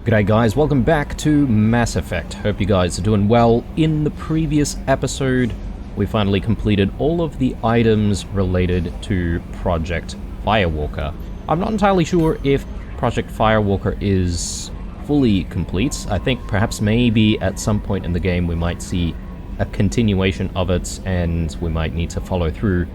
G'day guys, welcome back to Mass Effect. Hope you guys are doing well. In the previous episode, we finally completed all of the items related to Project Firewalker. I'm not entirely sure if Project Firewalker is fully complete. I think perhaps maybe at some point in the game we might see a continuation of it, and we might need to follow through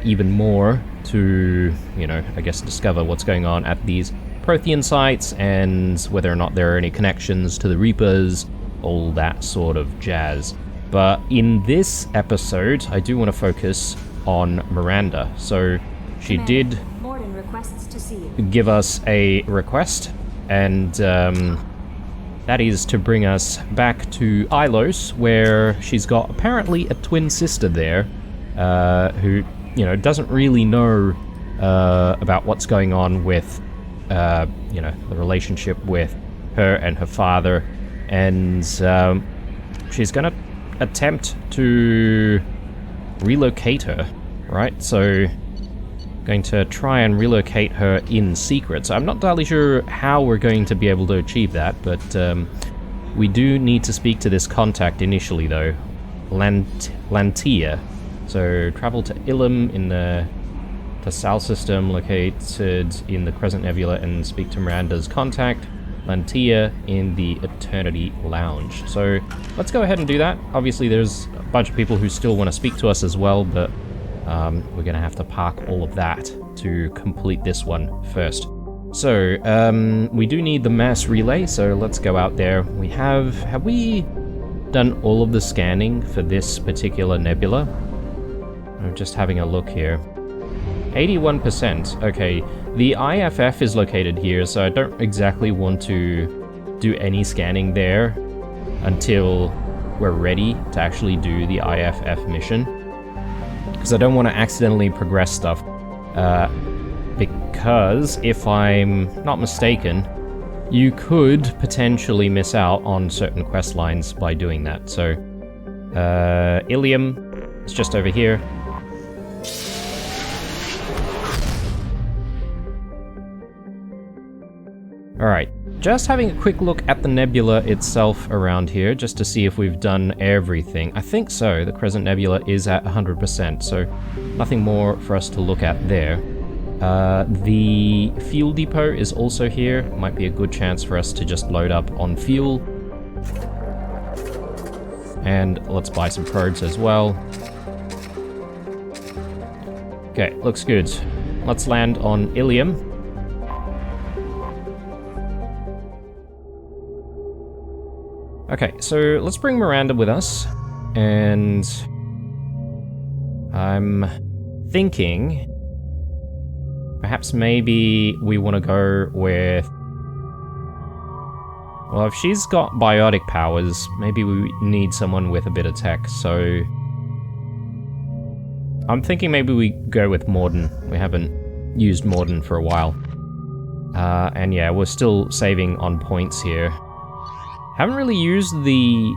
even more to, I guess discover what's going on at these Prothean sites and whether or not there are any connections to the Reapers, all that sort of jazz. But in this episode, I do want to focus on Miranda. So she did Mordin requests to see you. give us a request, and that is to bring us back to Ilos, where she's got apparently a twin sister there, who, doesn't really know about what's going on with the relationship with her and her father, and she's gonna attempt to relocate her, right? So, going to try and relocate her in secret. So I'm not entirely sure how we're going to be able to achieve that, but we do need to speak to this contact initially, though. Lantia. So travel to Ilum in the Tassal system located in the Crescent Nebula and speak to Miranda's contact, Lantia, in the Eternity Lounge. So let's go ahead and do that. Obviously there's a bunch of people who still want to speak to us as well, but we're going to have to park all of that to complete this one first. So we do need the mass relay, so let's go out there. Have we done all of the scanning for this particular nebula? I'm just having a look here. 81%. Okay, the IFF is located here, so I don't exactly want to do any scanning there until we're ready to actually do the IFF mission, because I don't want to accidentally progress stuff, because if I'm not mistaken, you could potentially miss out on certain quest lines by doing that. So, Ilium is just over here. Alright, just having a quick look at the nebula itself around here, just to see if we've done everything. I think so, the Crescent Nebula is at 100%, so nothing more for us to look at there. The fuel depot is also here. Might be a good chance for us to just load up on fuel. And let's buy some probes as well. Okay, looks good. Let's land on Ilium. Okay, so let's bring Miranda with us, and I'm thinking perhaps maybe we want to go with, well, if she's got biotic powers, maybe we need someone with a bit of tech, so I'm thinking maybe we go with Mordin. We haven't used Mordin for a while, and yeah, we're still saving on points here. Haven't really used the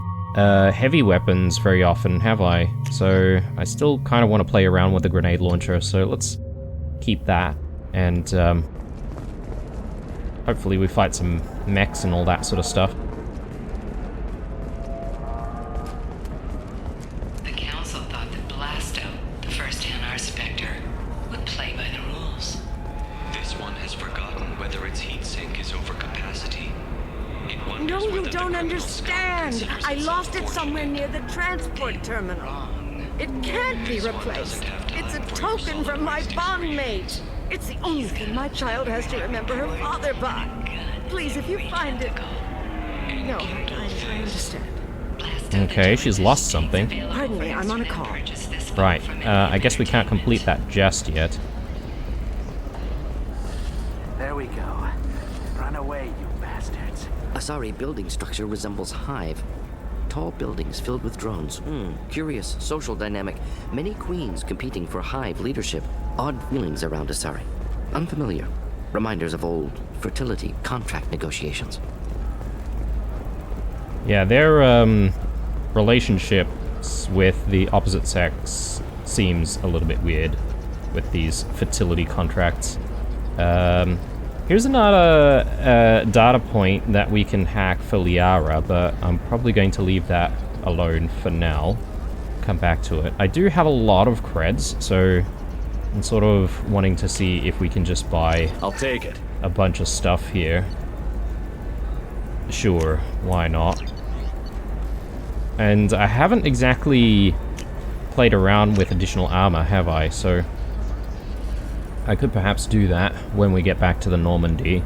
heavy weapons very often, have I? So I still kind of want to play around with the grenade launcher, so let's keep that. And hopefully we fight some mechs and all that sort of stuff. The Council thought that Blasto, the first Hanar Spectre, would play by the rules. This one has forgotten whether its heat sink is over capacity. No, you don't understand. I lost it somewhere near the transport terminal. It can't be replaced. It's a token from my bondmate. It's the only thing my child has to remember her father by. Please, if you find it... No, I understand. Okay, she's lost something. Pardon me, I'm on a call. Right, I guess we can't complete that just yet. There we go. Run away, you bastards. Asari building structure resembles Hive. Tall buildings filled with drones. Curious social dynamic. Many queens competing for Hive leadership. Odd feelings around Asari. Unfamiliar. Reminders of old fertility contract negotiations. Yeah, their relationships with the opposite sex seems a little bit weird with these fertility contracts. Here's another data point that we can hack for Liara, but I'm probably going to leave that alone for now. Come back to it. I do have a lot of creds, so I'm sort of wanting to see if we can just buy I'll take it. a bunch of stuff here. Sure, why not? And I haven't exactly played around with additional armor, have I? So I could perhaps do that when we get back to the Normandy.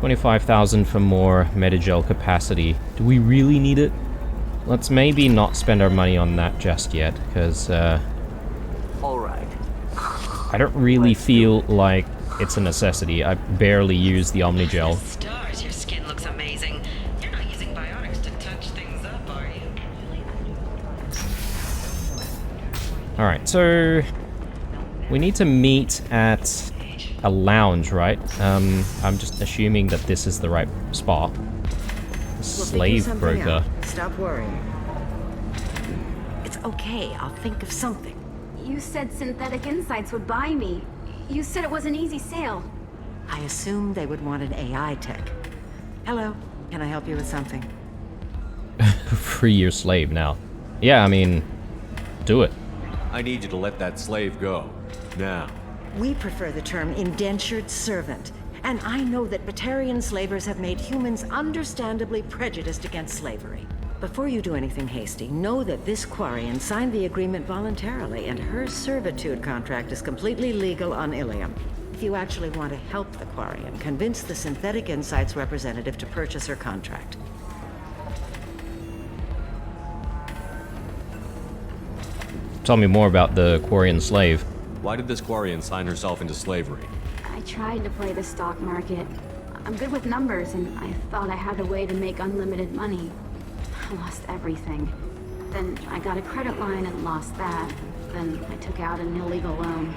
25,000 for more Metagel capacity. Do we really need it? Let's maybe not spend our money on that just yet, because All right. I don't really feel like it's a necessity. I barely use the Omnigel. Stars, your skin looks amazing. You're not using biotics to touch things up, are you? Alright, so we need to meet at a lounge, right? I'm just assuming that this is the right spot. Slave broker. Stop worrying. It's okay. I'll think of something. You said Synthetic Insights would buy me. You said it was an easy sale. I assumed they would want an AI tech. Hello. Can I help you with something? Free your slave now. Yeah, I mean, do it. I need you to let that slave go. Now. We prefer the term indentured servant. And I know that Batarian slavers have made humans understandably prejudiced against slavery. Before you do anything hasty, know that this Quarian signed the agreement voluntarily, and her servitude contract is completely legal on Ilium. If you actually want to help the Quarian, convince the Synthetic Insights representative to purchase her contract. Tell me more about the Quarian slave. Why did this Quarian sign herself into slavery? I tried to play the stock market. I'm good with numbers, and I thought I had a way to make unlimited money. I lost everything. Then I got a credit line and lost that. Then I took out an illegal loan.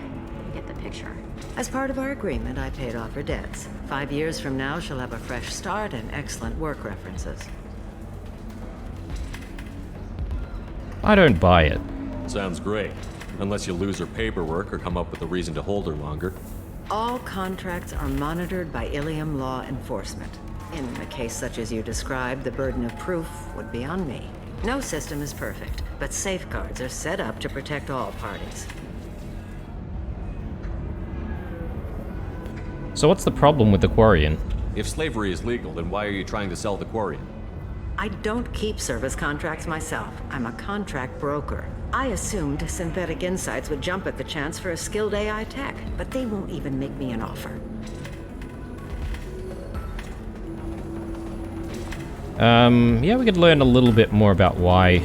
You get the picture. As part of our agreement, I paid off her debts. 5 years from now, she'll have a fresh start and excellent work references. I don't buy it. Sounds great. Unless you lose her paperwork or come up with a reason to hold her longer. All contracts are monitored by Ilium law enforcement. In a case such as you described, the burden of proof would be on me. No system is perfect, but safeguards are set up to protect all parties. So what's the problem with the Quarian? If slavery is legal, then why are you trying to sell the Quarian? I don't keep service contracts myself. I'm a contract broker. I assumed Synthetic Insights would jump at the chance for a skilled AI tech, but they won't even make me an offer. Yeah, we could learn a little bit more about why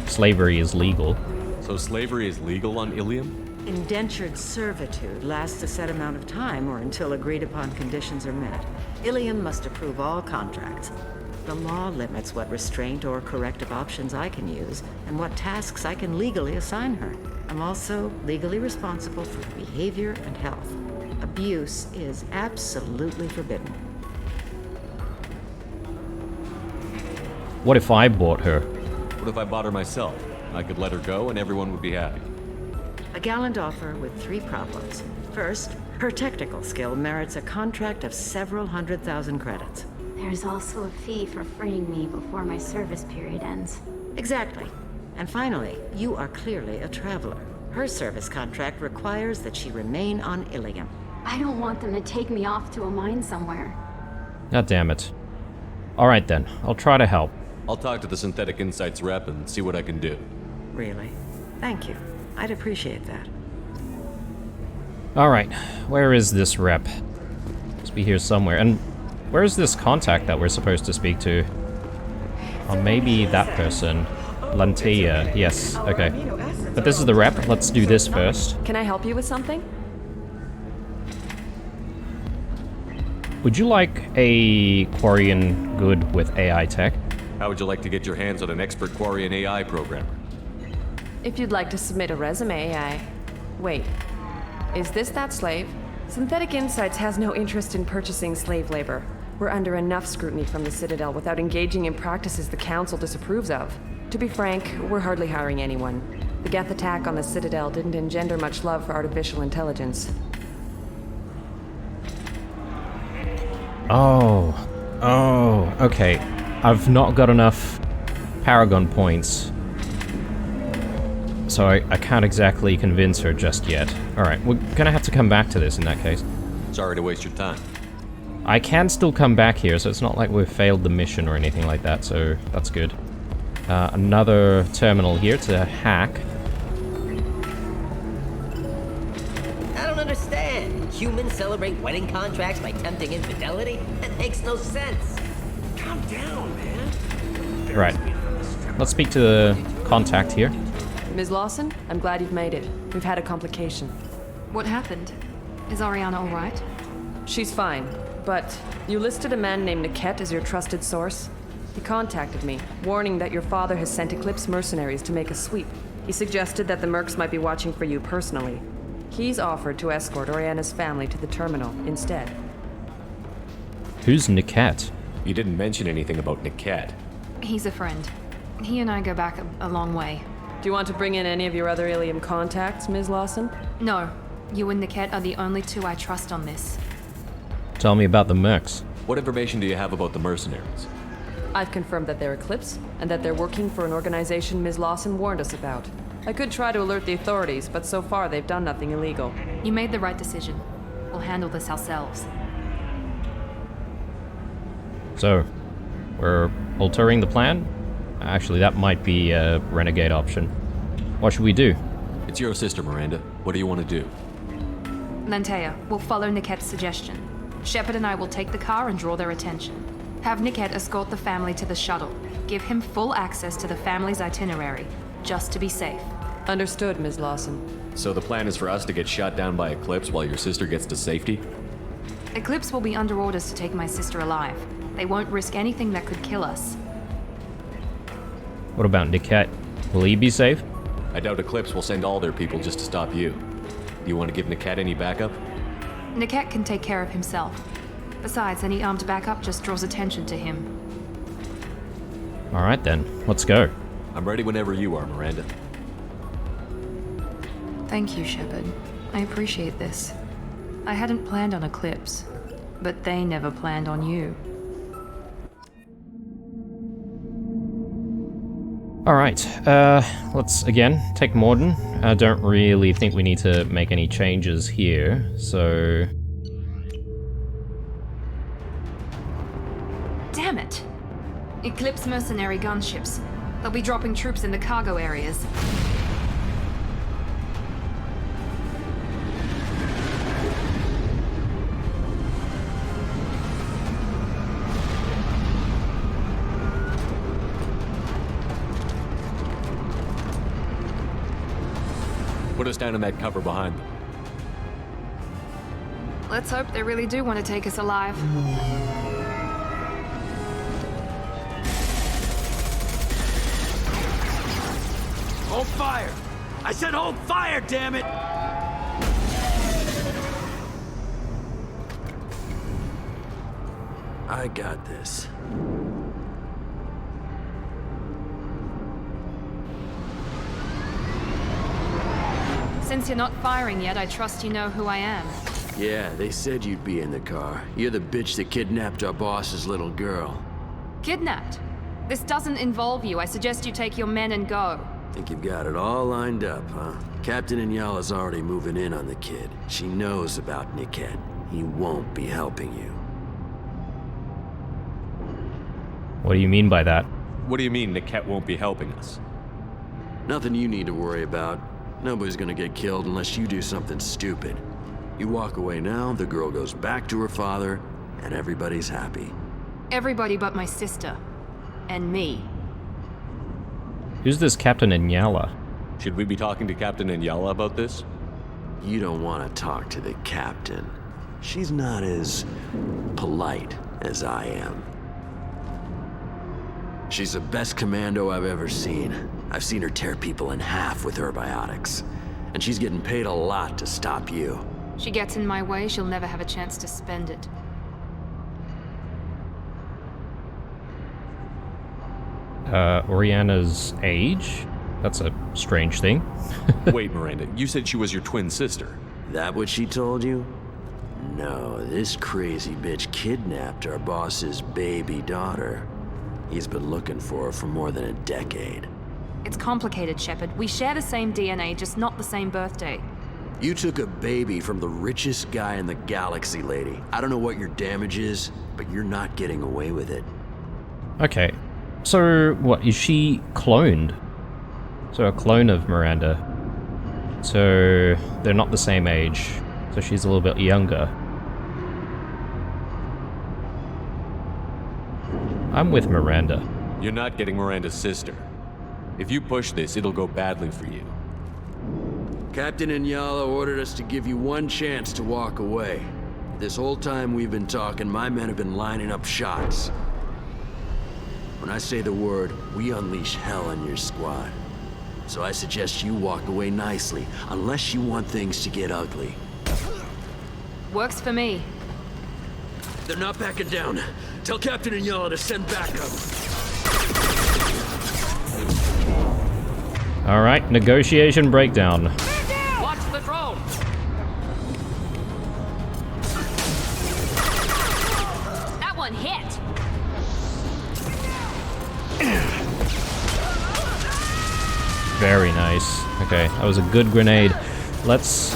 slavery is legal. So slavery is legal on Ilium? Indentured servitude lasts a set amount of time or until agreed upon conditions are met. Ilium must approve all contracts. The law limits what restraint or corrective options I can use and what tasks I can legally assign her. I'm also legally responsible for her behavior and health. Abuse is absolutely forbidden. What if I bought her? What if I bought her myself? I could let her go and everyone would be happy. A gallant offer with 3 problems. First, her technical skill merits a contract of several 100,000 credits. There's also a fee for freeing me before my service period ends. Exactly. And finally, you are clearly a traveler. Her service contract requires that she remain on Ilium. I don't want them to take me off to a mine somewhere. God damn it. Alright then, I'll try to help. I'll talk to the Synthetic Insights rep and see what I can do. Really? Thank you. I'd appreciate that. Alright, where is this rep? Must be here somewhere. And where's this contact that we're supposed to speak to? Or maybe that person. Lantia, yes, okay. But this is the rep, let's do this first. Can I help you with something? Would you like a Quarian good with AI tech? How would you like to get your hands on an expert Quarian AI programmer? If you'd like to submit a resume, Wait. Is this that slave? Synthetic Insights has no interest in purchasing slave labor. We're under enough scrutiny from the Citadel without engaging in practices the Council disapproves of. To be frank, we're hardly hiring anyone. The Geth attack on the Citadel didn't engender much love for artificial intelligence. Oh, okay. I've not got enough Paragon points, so I can't exactly convince her just yet. Alright, we're gonna have to come back to this in that case. Sorry to waste your time. I can still come back here, so it's not like we've failed the mission or anything like that, so that's good. Another terminal here to hack. I don't understand. Humans celebrate wedding contracts by tempting infidelity? That makes no sense. Calm down, man. Right. Let's speak to the contact here. Ms. Lawson, I'm glad you've made it. We've had a complication. What happened? Is Ariana all right? She's fine, but you listed a man named Niket as your trusted source. He contacted me, warning that your father has sent Eclipse mercenaries to make a sweep. He suggested that the Mercs might be watching for you personally. He's offered to escort Oriana's family to the terminal instead. Who's Niket? You didn't mention anything about Niket. He's a friend. He and I go back a long way. Do you want to bring in any of your other Ilium contacts, Ms. Lawson? No. You and Niket are the only two I trust on this. Tell me about the Mercs. What information do you have about the mercenaries? I've confirmed that they're Eclipse, and that they're working for an organization Ms. Lawson warned us about. I could try to alert the authorities, but so far they've done nothing illegal. You made the right decision. We'll handle this ourselves. So, we're altering the plan? Actually, that might be a renegade option. What should we do? It's your sister, Miranda. What do you want to do? Lantea, we'll follow Niket's suggestion. Shepard and I will take the car and draw their attention. Have Niket escort the family to the shuttle. Give him full access to the family's itinerary, just to be safe. Understood, Ms. Lawson. So the plan is for us to get shot down by Eclipse while your sister gets to safety? Eclipse will be under orders to take my sister alive. They won't risk anything that could kill us. What about Niket? Will he be safe? I doubt Eclipse will send all their people just to stop you. Do you want to give Niket any backup? Niket can take care of himself. Besides, any armed backup just draws attention to him. Alright then, let's go. I'm ready whenever you are, Miranda. Thank you, Shepard. I appreciate this. I hadn't planned on Eclipse, but they never planned on you. Alright, let's again take Mordin. I don't really think we need to make any changes here, so... Damn it! Eclipse mercenary gunships. They'll be dropping troops in the cargo areas. Put us down in that cover behind them. Let's hope they really do want to take us alive. Hold fire! I said hold fire, damn it! I got this. Since you're not firing yet, I trust you know who I am. Yeah, they said you'd be in the car. You're the bitch that kidnapped our boss's little girl. Kidnapped? This doesn't involve you. I suggest you take your men and go. Think you've got it all lined up, huh? Captain Inyala's already moving in on the kid. She knows about Niket. He won't be helping you. What do you mean by that? What do you mean Niket won't be helping us? Nothing you need to worry about. Nobody's gonna get killed unless you do something stupid. You walk away now, the girl goes back to her father, and everybody's happy. Everybody but my sister. And me. Who's this Captain Inyala? Should we be talking to Captain Inyala about this? You don't want to talk to the captain. She's not as polite as I am. She's the best commando I've ever seen. I've seen her tear people in half with her biotics. And she's getting paid a lot to stop you. She gets in my way, she'll never have a chance to spend it. Oriana's age? That's a strange thing. Wait, Miranda, you said she was your twin sister. That what she told you? No, this crazy bitch kidnapped our boss's baby daughter. He's been looking for her for more than a decade. It's complicated, Shepard. We share the same DNA, just not the same birthday. You took a baby from the richest guy in the galaxy, lady. I don't know what your damage is, but you're not getting away with it. Okay. So, what, is she cloned? So a clone of Miranda. So, they're not the same age. So she's a little bit younger. I'm with Miranda. You're not getting Miranda's sister. If you push this, it'll go badly for you. Captain Inyala ordered us to give you one chance to walk away. This whole time we've been talking, my men have been lining up shots. When I say the word, we unleash hell on your squad. So I suggest you walk away nicely, unless you want things to get ugly. Works for me. They're not backing down. Tell Captain Inyala to send backup. Alright, negotiation breakdown. Watch the drone! That one hit! Very nice. Okay, that was a good grenade. Let's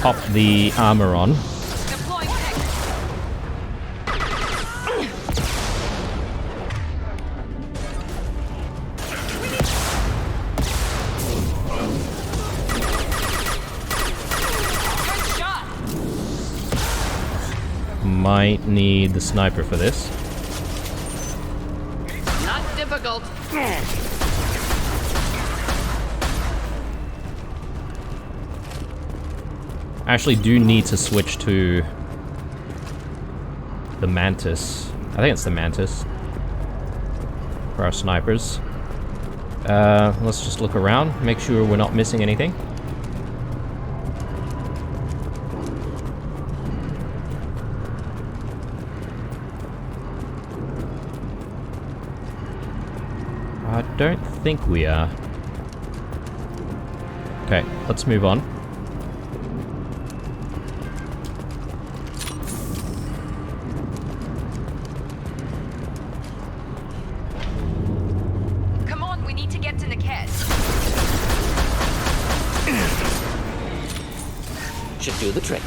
pop the armor on. Deploying tech. Good shot. Might need the sniper for this. Not difficult. I actually do need to switch to the Mantis. I think it's the Mantis for our snipers. Let's just look around, make sure we're not missing anything. I don't think we are. Okay, let's move on. Come on, we need to get to Niket. Should do the trick.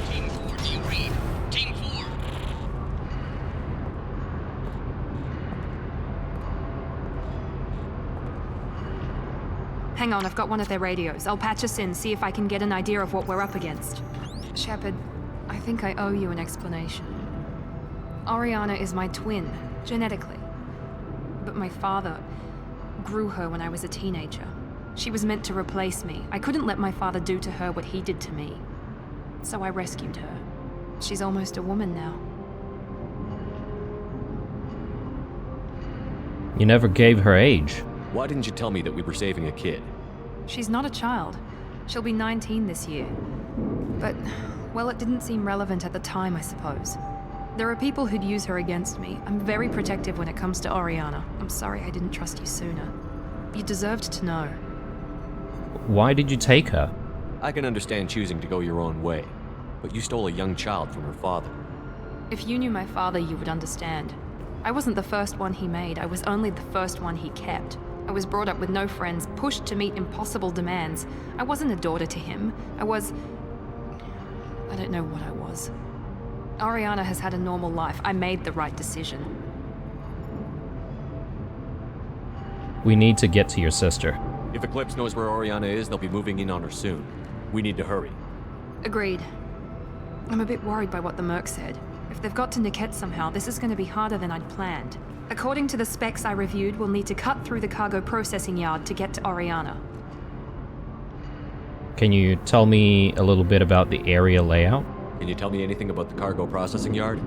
Team 4, do you read? Team 4. Hang on, I've got one of their radios. I'll patch us in, see if I can get an idea of what we're up against. Shepard, I think I owe you an explanation. Oriana is my twin, genetically. But my father grew her when I was a teenager. She was meant to replace me. I couldn't let my father do to her what he did to me. So I rescued her. She's almost a woman now. You never gave her age. Why didn't you tell me that we were saving a kid? She's not a child. She'll be 19 this year. But, well, it didn't seem relevant at the time, I suppose. There are people who'd use her against me. I'm very protective when it comes to Oriana. I'm sorry I didn't trust you sooner. You deserved to know. Why did you take her? I can understand choosing to go your own way, but you stole a young child from her father. If you knew my father, you would understand. I wasn't the first one he made. I was only the first one he kept. I was brought up with no friends, pushed to meet impossible demands. I wasn't a daughter to him. I don't know what I was. Oriana has had a normal life. I made the right decision. We need to get to your sister. If Eclipse knows where Oriana is, they'll be moving in on her soon. We need to hurry. Agreed. I'm a bit worried by what the Merc said. If they've got to Niket somehow, this is going to be harder than I'd planned. According to the specs I reviewed, we'll need to cut through the cargo processing yard to get to Oriana. Can you tell me a little bit about the area layout? Can you tell me anything about the cargo processing yard?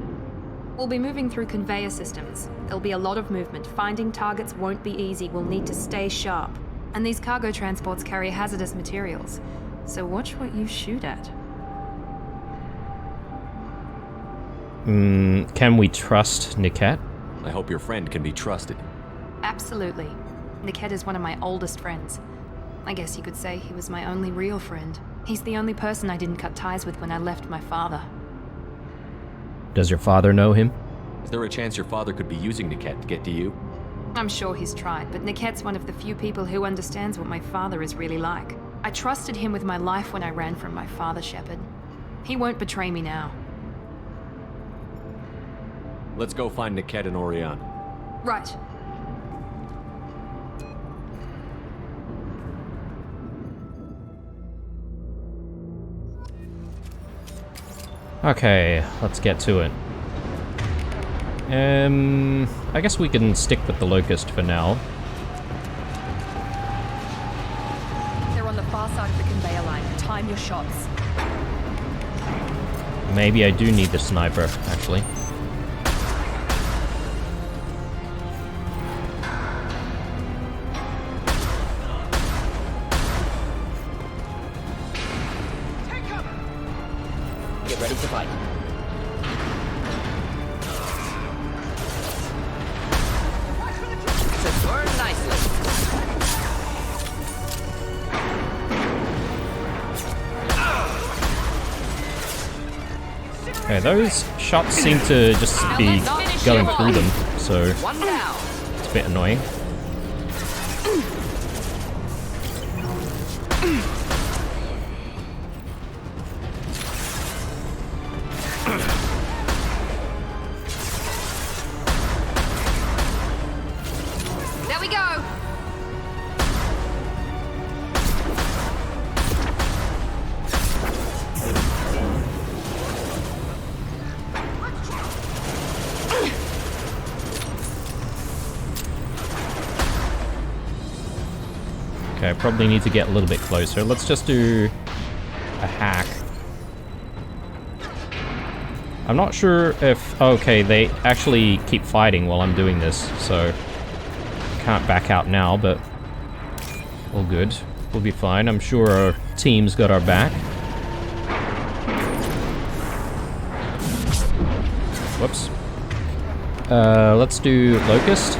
We'll be moving through conveyor systems. There'll be a lot of movement. Finding targets won't be easy. We'll need to stay sharp. And these cargo transports carry hazardous materials. So watch what you shoot at. Can we trust Niket? I hope your friend can be trusted. Absolutely. Niket is one of my oldest friends. I guess you could say he was my only real friend. He's the only person I didn't cut ties with when I left my father. Does your father know him? Is there a chance your father could be using Niket to get to you? I'm sure he's tried, but Niket's one of the few people who understands what my father is really like. I trusted him with my life when I ran from my father, Shepard. He won't betray me now. Let's go find Niket and Oriana. Right. Okay, let's get to it. I guess we can stick with the Locust for now. They're on the far side of the conveyor line. Time your shots. Maybe I do need the sniper, actually. Get ready to fight. To burn nicely. Okay, those shots seem to just be going through them, so it's a bit annoying. There we go! Okay, I probably need to get a little bit closer. Let's just do a hack. I'm not sure if... Okay, they actually keep fighting while I'm doing this, so... Can't back out now, but... All good. We'll be fine. I'm sure our team's got our back. Whoops. Let's do Locust.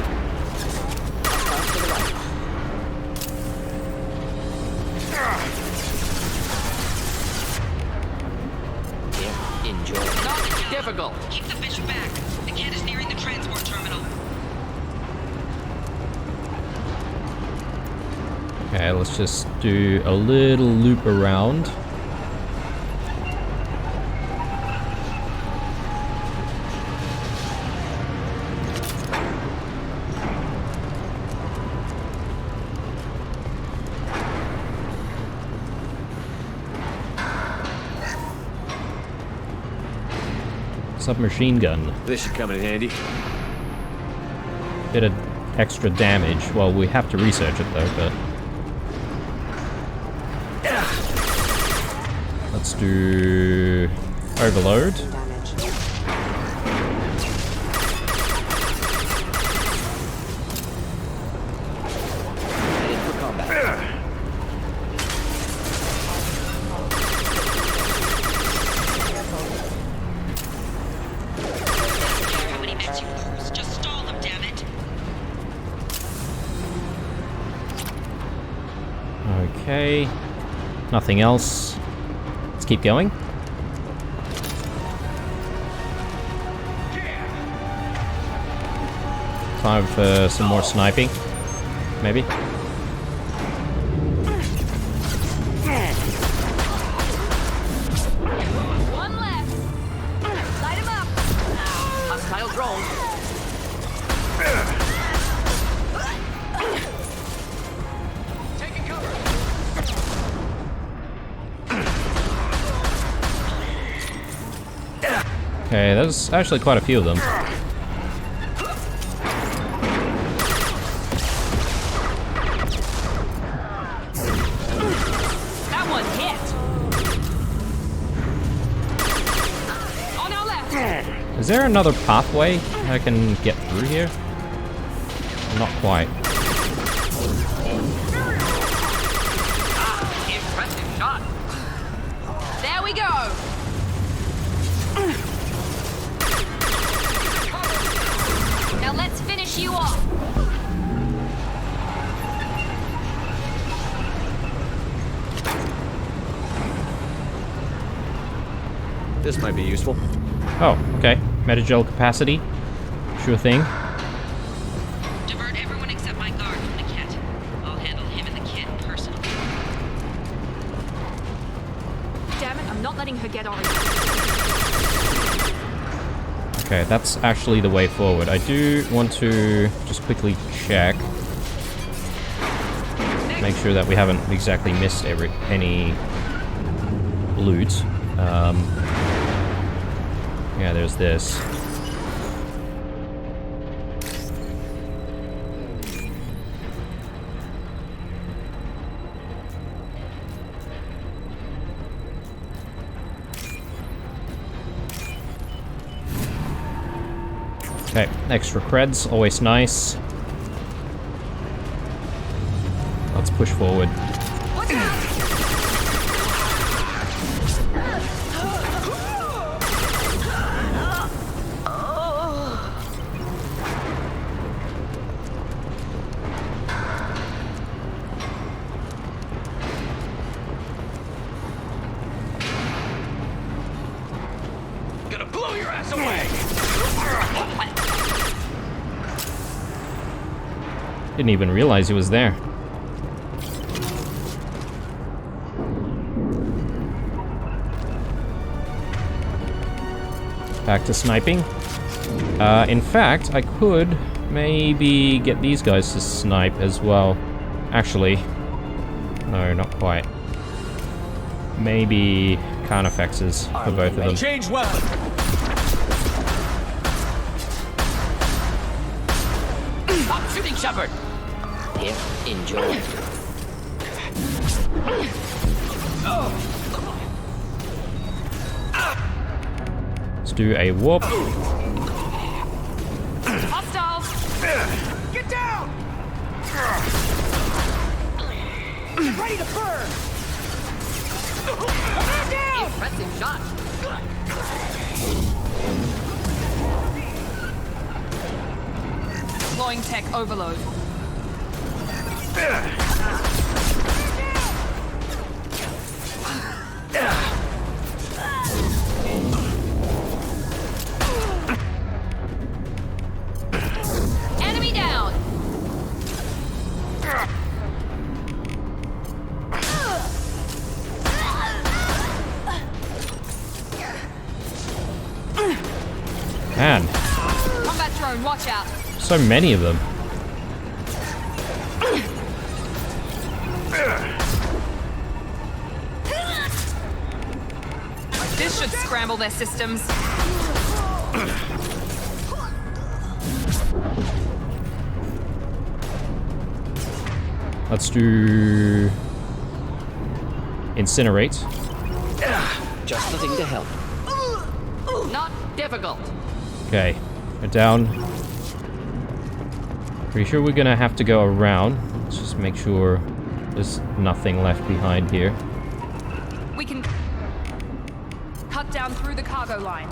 Difficult. Keep the fish back. The kid is nearing the transport terminal. Okay, let's just do a little loop around. Submachine gun. This should come in handy. Bit of extra damage. Well, we have to research it though, but... Let's do... Overload. Headed for combat. How many men you lose? Just stall them, damn it. Okay. Nothing else. Let's keep going. Time for some more sniping. Maybe. One left! Light him up! Hostile drone. Taking cover. Okay, there's actually quite a few of them. That one hit! On our left! Is there another pathway I can get through here? Not quite. Impressive shot. There we go! finish you off! This might be useful. Oh, okay. Metagel capacity. Sure thing. Divert everyone except my guard from the kit. I'll handle him and the kid personally. Damn it, I'm not letting her get on it. Okay, that's actually the way forward. I do want to just quickly check. Make sure that we haven't exactly missed any loot. Yeah, there's this. Okay, extra creds, always nice. Let's push forward. Gonna blow your ass away! Didn't even realize he was there. Back to sniping. In fact, I could maybe get these guys to snipe as well. Actually, no, not quite. Maybe Carnifexes for both of them. Change weapon! Stop shooting, Shepard! Here, enjoy. Let's do a warp. Hostiles! Get down! Ready to burn! Man down! Impressive shot. Deploying tech overload. Enemy down! Man, Combat drone, watch out! so many of them. This should scramble their systems. Let's do incinerate. Just the thing to help. Not difficult. Okay, we're down. Pretty sure we're gonna have to go around. Let's just make sure there's nothing left behind here. We can cut down through the cargo line.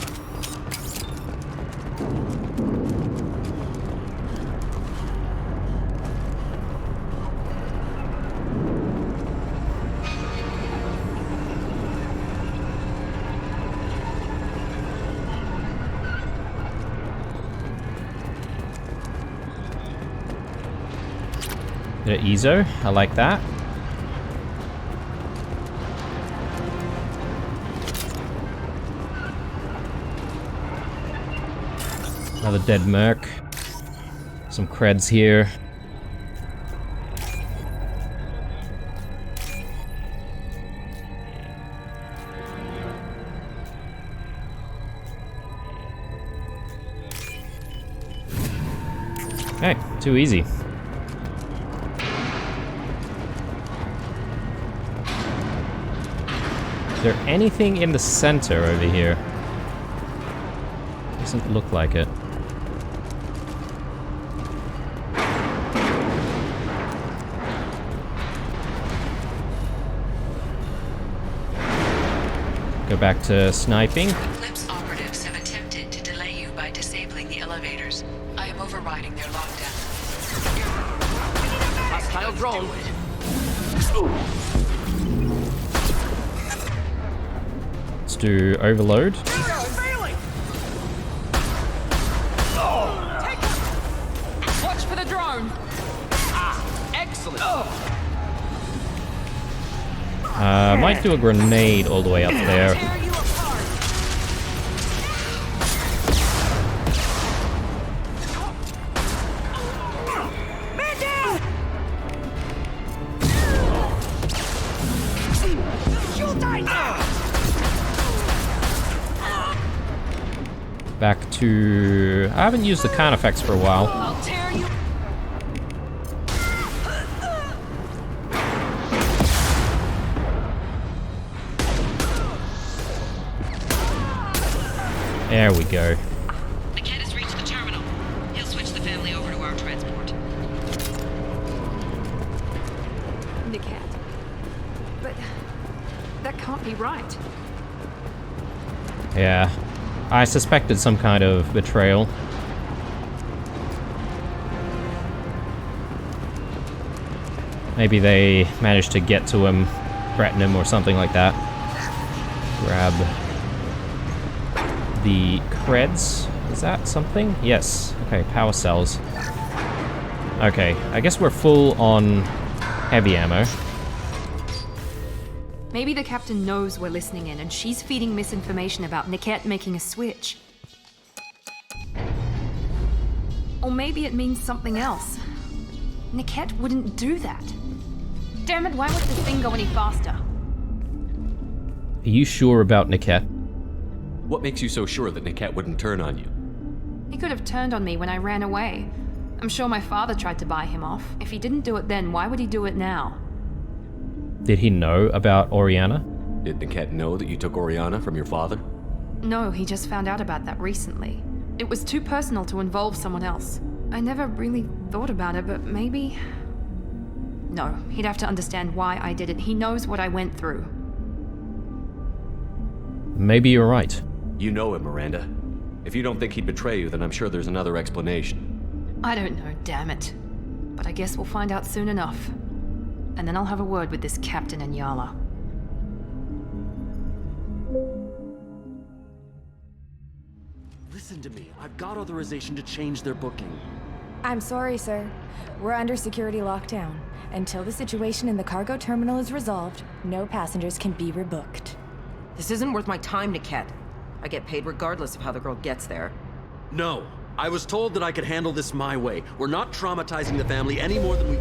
Bit of Ezo, I like that. Another dead merc. Some creds here. Hey, too easy. Is there anything in the center over here? Doesn't look like it. Go back to sniping. Eclipse operatives have attempted to delay you by disabling the elevator. inspectors. I am overriding their lockdown. Hostile drone. Let's do overload. Watch for the drone! Excellent. Might do a grenade all the way up there. Back to... I haven't used the Carnifex for a while. I'll tear you. There we go. The kid has reached the terminal. He'll switch the family over to our transport. Niket. But that can't be right. Yeah. I suspected some kind of betrayal. Maybe they managed to get to him, threaten him or something like that. Grab the creds. Is that something? Yes. Okay, power cells. Okay, I guess we're full on heavy ammo. Maybe the captain knows we're listening in and she's feeding misinformation about Niket making a switch. Or maybe it means something else. Niket wouldn't do that. Damn it, why would this thing go any faster? Are you sure about Niket? What makes you so sure that Niket wouldn't turn on you? He could have turned on me when I ran away. I'm sure my father tried to buy him off. If he didn't do it then, why would he do it now? Did he know about Oriana? Did Niket know that you took Oriana from your father? No, he just found out about that recently. It was too personal to involve someone else. I never really thought about it, but maybe... No, he'd have to understand why I did it. He knows what I went through. Maybe you're right. You know him, Miranda. If you don't think he'd betray you, then I'm sure there's another explanation. I don't know, damn it. But I guess we'll find out soon enough. And then I'll have a word with this Captain Inyala. Listen to me. I've got authorization to change their booking. I'm sorry, sir. We're under security lockdown. Until the situation in the cargo terminal is resolved, no passengers can be rebooked. This isn't worth my time, Niket. I get paid regardless of how the girl gets there. No. I was told that I could handle this my way. We're not traumatizing the family any more than we...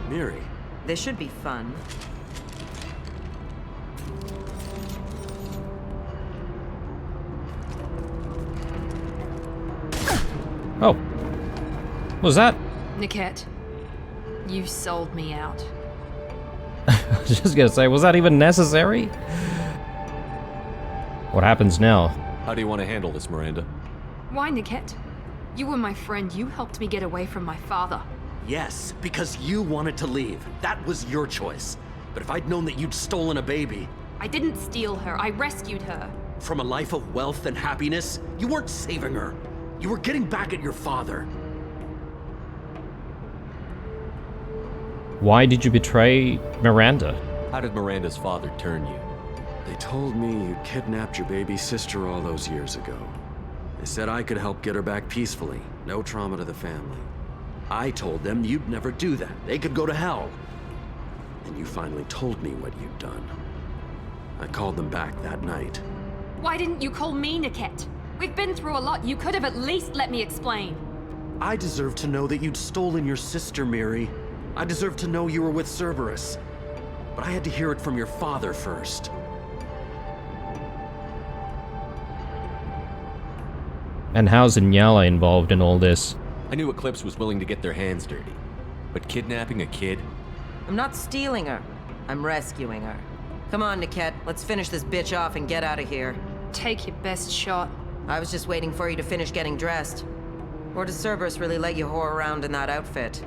Miri. This should be fun. Oh. What was that? Niket, you sold me out. I was just gonna say, was that even necessary? What happens now? How do you want to handle this, Miranda? Why, Niket? You were my friend. You helped me get away from my father. Yes, because you wanted to leave. That was your choice. But if I'd known that you'd stolen a baby... I didn't steal her. I rescued her. From a life of wealth and happiness, you weren't saving her. You were getting back at your father. Why did you betray Miranda? How did Miranda's father turn you? They told me you kidnapped your baby sister all those years ago. They said I could help get her back peacefully. No trauma to the family. I told them you'd never do that. They could go to hell. And you finally told me what you'd done. I called them back that night. Why didn't you call me, Niket? We've been through a lot. You could have at least let me explain. I deserve to know that you'd stolen your sister, Miri. I deserve to know you were with Cerberus. But I had to hear it from your father first. And how's Inyala involved in all this? I knew Eclipse was willing to get their hands dirty. But kidnapping a kid? I'm not stealing her. I'm rescuing her. Come on, Niket. Let's finish this bitch off and get out of here. Take your best shot. I was just waiting for you to finish getting dressed. Or does Cerberus really let you whore around in that outfit?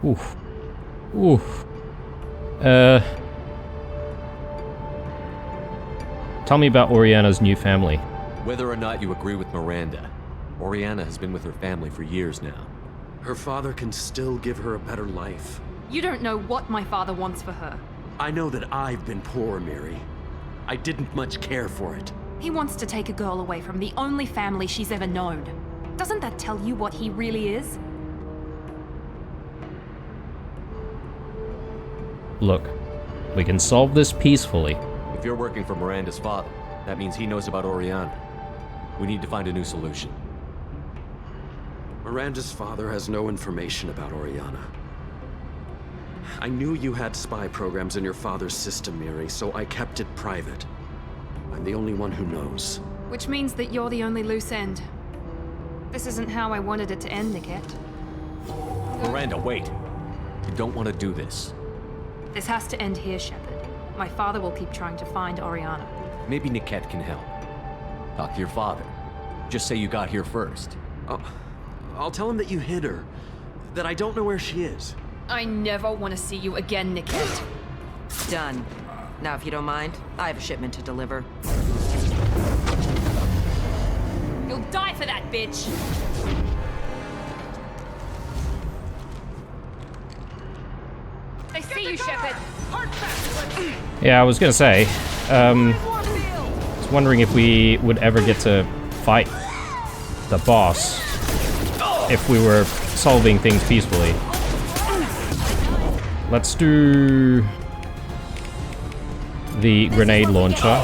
Oof. Oof. Tell me about Oriana's new family. Whether or not you agree with Miranda, Oriana has been with her family for years now. Her father can still give her a better life. You don't know what my father wants for her. I know that I've been poor, Miri. I didn't much care for it. He wants to take a girl away from the only family she's ever known. Doesn't that tell you what he really is? Look, we can solve this peacefully. If you're working for Miranda's father, that means he knows about Oriana. We need to find a new solution. Miranda's father has no information about Oriana. I knew you had spy programs in your father's system, Miri, so I kept it private. I'm the only one who knows. Which means that you're the only loose end. This isn't how I wanted it to end, Niket. Miranda, wait. You don't want to do this. This has to end here, Shepard. My father will keep trying to find Oriana. Maybe Niket can help. Talk to your father. Just say you got here first. I'll tell him that you hid her. That I don't know where she is. I never want to see you again, Niket. Done. Now, if you don't mind, I have a shipment to deliver. You'll die for that, bitch! They see you, Shepard! Yeah, I was gonna say, I was wondering if we would ever get to fight the boss if we were solving things peacefully. Let's do the grenade launcher.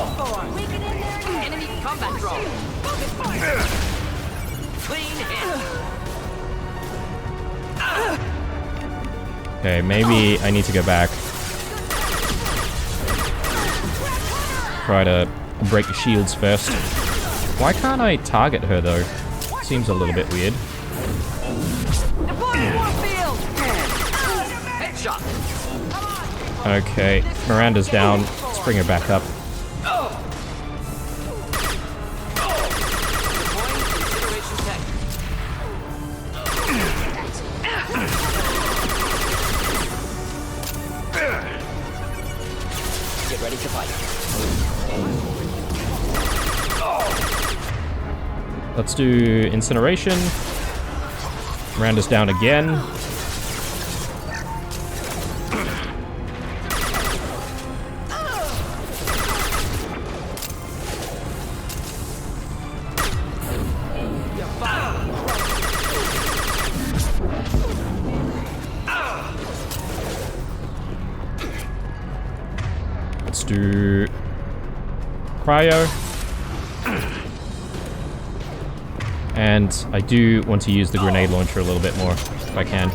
Okay, maybe I need to go back. Try to break the shields first. Why can't I target her though? Seems a little bit weird. Okay, Miranda's down. Let's bring her back up. Get ready to fight. Let's do incineration. Miranda's down again. Let's do cryo. And I do want to use the grenade launcher a little bit more, if I can.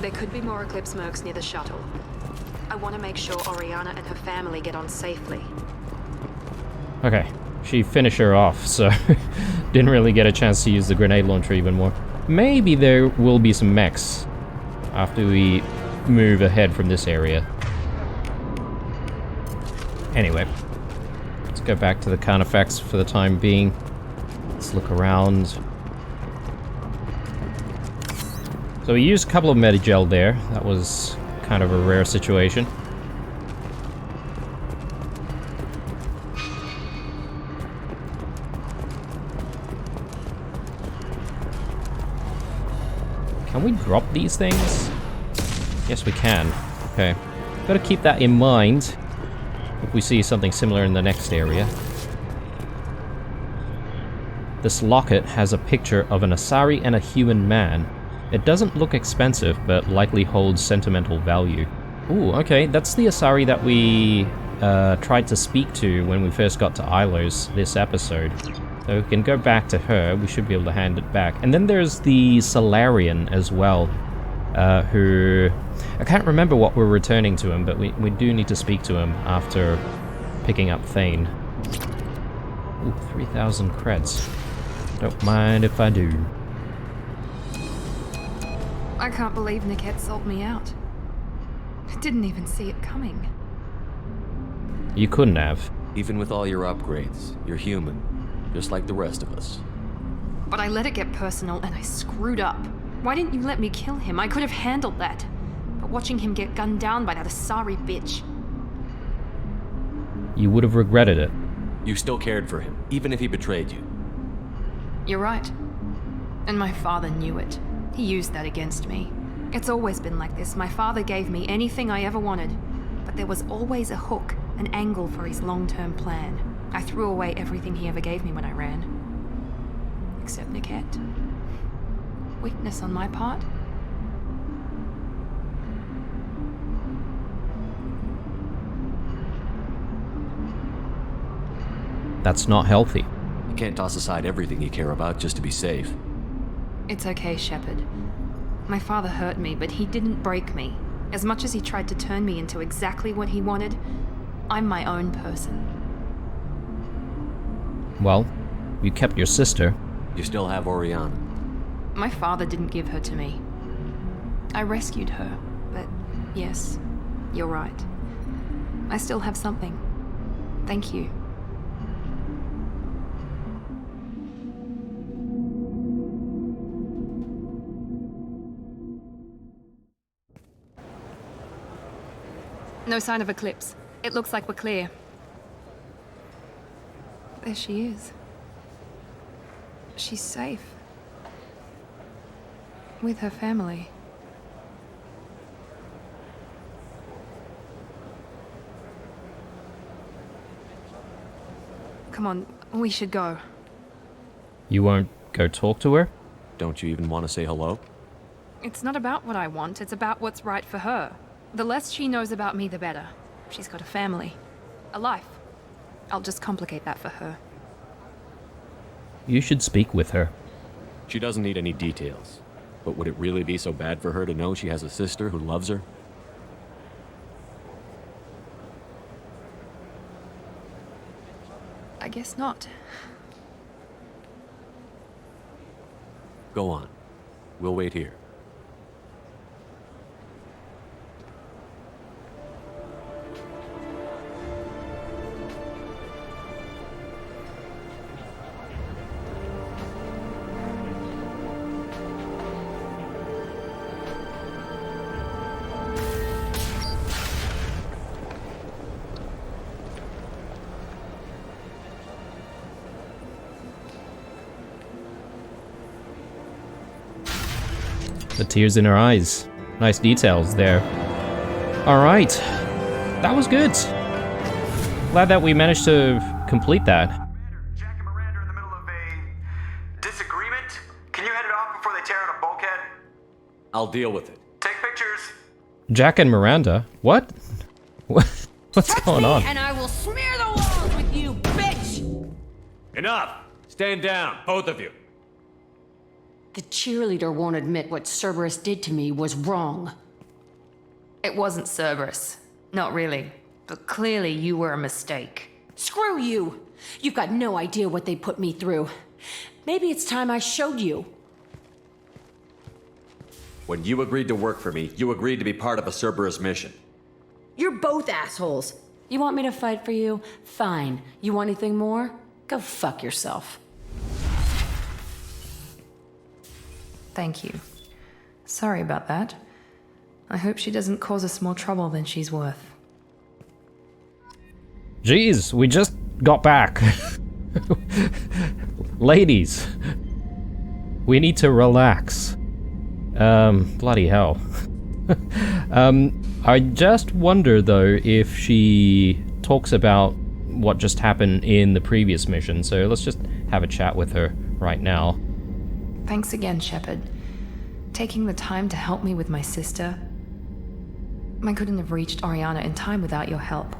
There could be more Eclipse mercs near the shuttle. I want to make sure Oriana and her family get on safely. Okay, she finished her off, so didn't really get a chance to use the grenade launcher even more. Maybe there will be some mechs after we move ahead from this area. Anyway, let's go back to the Carnifex for the time being. Let's look around. So we used a couple of Medigel there. That was kind of a rare situation. Can we drop these things? Yes, we can. Okay. Gotta keep that in mind if we see something similar in the next area. This locket has a picture of an Asari and a human man. It doesn't look expensive, but likely holds sentimental value. Ooh, okay, that's the Asari that we tried to speak to when we first got to Ilos this episode. So we can go back to her, we should be able to hand it back. And then there's the Solarian as well, who... I can't remember what we're returning to him, but we do need to speak to him after picking up Thane. Ooh, 3,000 creds. Don't mind if I do. I can't believe Niket sold me out. I didn't even see it coming. You couldn't have. Even with all your upgrades, you're human, just like the rest of us. But I let it get personal and I screwed up. Why didn't you let me kill him? I could have handled that. But watching him get gunned down by that Asari bitch. You would have regretted it. You still cared for him, even if he betrayed you. You're right. And my father knew it. He used that against me. It's always been like this. My father gave me anything I ever wanted. But there was always a hook, an angle for his long-term plan. I threw away everything he ever gave me when I ran. Except Niket. Weakness on my part. That's not healthy. You can't toss aside everything you care about just to be safe. It's okay, Shepard. My father hurt me, but he didn't break me. As much as he tried to turn me into exactly what he wanted, I'm my own person. Well, you kept your sister. You still have Oriana. My father didn't give her to me. I rescued her, but yes, you're right. I still have something. Thank you. No sign of Eclipse. It looks like we're clear. There she is. She's safe. With her family. Come on, we should go. You won't go talk to her? Don't you even want to say hello? It's not about what I want, it's about what's right for her. The less she knows about me, the better. She's got a family. A life. I'll just complicate that for her. You should speak with her. She doesn't need any details. But would it really be so bad for her to know she has a sister who loves her? I guess not. Go on. We'll wait here. The tears in her eyes. Nice details there. Alright. That was good. Glad that we managed to complete that. Jack and Miranda are in the middle of a disagreement. Can you head it off before they tear out a bulkhead? I'll deal with it. Take pictures. Jack and Miranda? What? What's going on? And I will smear the walls with you, bitch! Enough! Stand down, both of you. The cheerleader won't admit what Cerberus did to me was wrong. It wasn't Cerberus. Not really. But clearly you were a mistake. Screw you! You've got no idea what they put me through. Maybe it's time I showed you. When you agreed to work for me, you agreed to be part of a Cerberus mission. You're both assholes. You want me to fight for you? Fine. You want anything more? Go fuck yourself. Thank you. Sorry about that. I hope she doesn't cause us more trouble than she's worth. Jeez, we just got back. Ladies, we need to relax. Bloody hell. I just wonder though if she talks about what just happened in the previous mission, so let's just have a chat with her right now. Thanks again, Shepard. Taking the time to help me with my sister. I couldn't have reached Oriana in time without your help.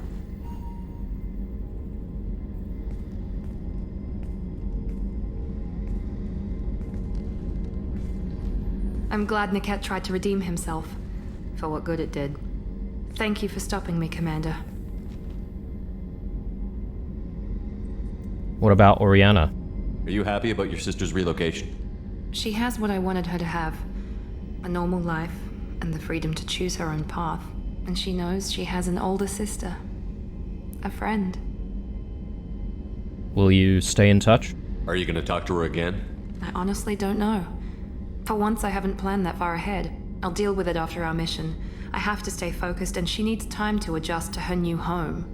I'm glad Niket tried to redeem himself, for what good it did. Thank you for stopping me, Commander. What about Oriana? Are you happy about your sister's relocation? She has what I wanted her to have. A normal life, and the freedom to choose her own path. And she knows she has an older sister. A friend. Will you stay in touch? Are you gonna talk to her again? I honestly don't know. For once, I haven't planned that far ahead. I'll deal with it after our mission. I have to stay focused, and she needs time to adjust to her new home.